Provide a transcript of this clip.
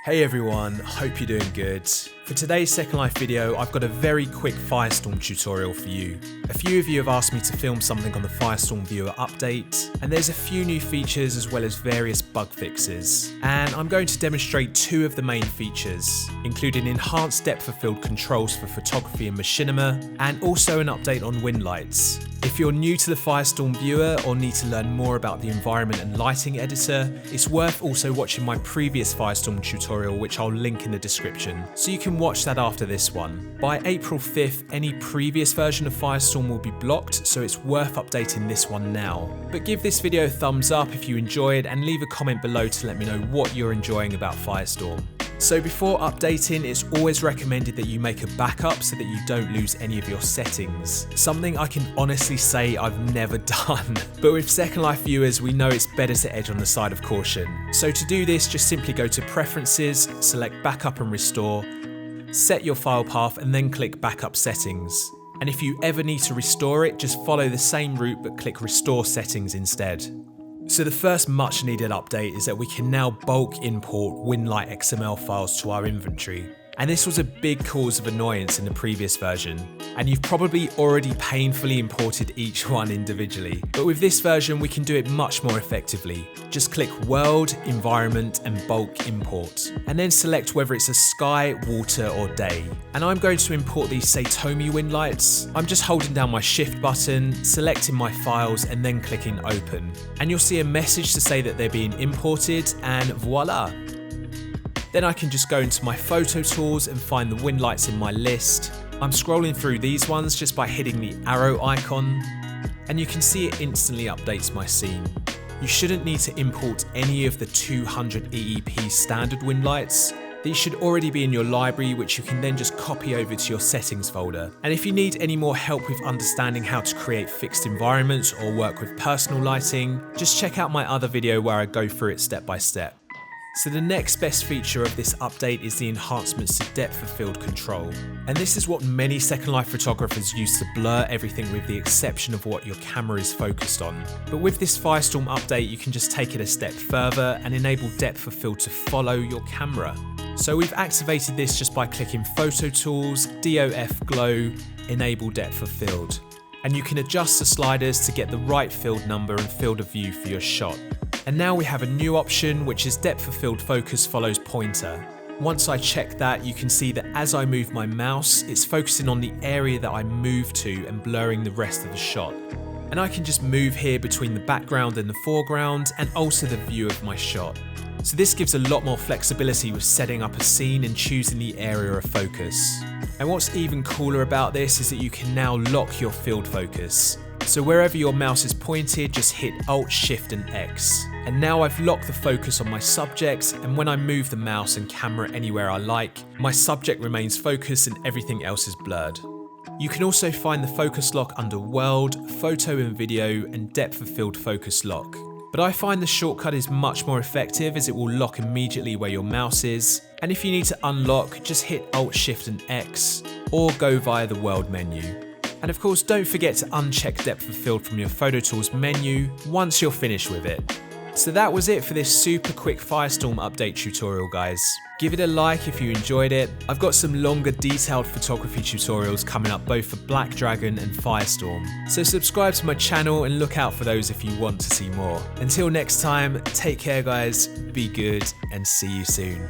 Hey everyone, hope you're doing good. For today's Second Life video, I've got a very quick Firestorm tutorial for you. A few of you have asked me to film something on the Firestorm viewer update, and there's a few new features as well as various bug fixes. And I'm going to demonstrate two of the main features, including enhanced depth of field controls for photography and machinima, and also an update on Windlights. If you're new to the Firestorm viewer or need to learn more about the environment and lighting editor, it's worth also watching my previous Firestorm tutorial, which I'll link in the description, so you can watch that after this one. By April 5th, any previous version of Firestorm will be blocked, so it's worth updating this one now. But give this video a thumbs up if you enjoyed and leave a comment below to let me know what you're enjoying about Firestorm. So before updating, it's always recommended that you make a backup so that you don't lose any of your settings. Something I can honestly say I've never done. But with Second Life viewers, we know it's better to edge on the side of caution. So to do this, just simply go to Preferences, select Backup and Restore, set your file path and then click Backup Settings. And if you ever need to restore it, just follow the same route but click Restore Settings instead. So the first much needed update is that we can now bulk import Winlight XML files to our inventory. And this was a big cause of annoyance in the previous version, and you've probably already painfully imported each one individually. But with this version, we can do it much more effectively. Just click World, Environment, and Bulk Import, and then select whether it's a sky, water, or day. And I'm going to import these Satomi Windlights. I'm just holding down my Shift button, selecting my files, and then clicking Open. And you'll see a message to say that they're being imported, and voila! Then I can just go into my photo tools and find the Windlights in my list. I'm scrolling through these ones just by hitting the arrow icon, and you can see it instantly updates my scene. You shouldn't need to import any of the 200 EEP standard Windlights. These should already be in your library, which you can then just copy over to your settings folder. And if you need any more help with understanding how to create fixed environments or work with personal lighting, just check out my other video where I go through it step by step. So the next best feature of this update is the enhancements to depth of field control. And this is what many Second Life photographers use to blur everything with the exception of what your camera is focused on. But with this Firestorm update, you can just take it a step further and enable depth of field to follow your camera. So we've activated this just by clicking Photo Tools, DOF Glow, Enable Depth of Field. And you can adjust the sliders to get the right field number and field of view for your shot. And now we have a new option, which is depth of field focus follows pointer. Once I check that, you can see that as I move my mouse, it's focusing on the area that I move to and blurring the rest of the shot. And I can just move here between the background and the foreground and alter the view of my shot. So this gives a lot more flexibility with setting up a scene and choosing the area of focus. And what's even cooler about this is that you can now lock your field focus. So wherever your mouse is pointed, just hit Alt, Shift and X. And now I've locked the focus on my subject, and when I move the mouse and camera anywhere I like, my subject remains focused and everything else is blurred. You can also find the focus lock under World, Photo and Video, and Depth of Field Focus Lock. But I find the shortcut is much more effective as it will lock immediately where your mouse is. And if you need to unlock, just hit Alt, Shift and X, or go via the World menu. And of course, don't forget to uncheck depth of field from your Photo Tools menu once you're finished with it. So that was it for this super quick Firestorm update tutorial, guys. Give it a like if you enjoyed it. I've got some longer detailed photography tutorials coming up both for Black Dragon and Firestorm. So subscribe to my channel and look out for those if you want to see more. Until next time, take care guys, be good and see you soon.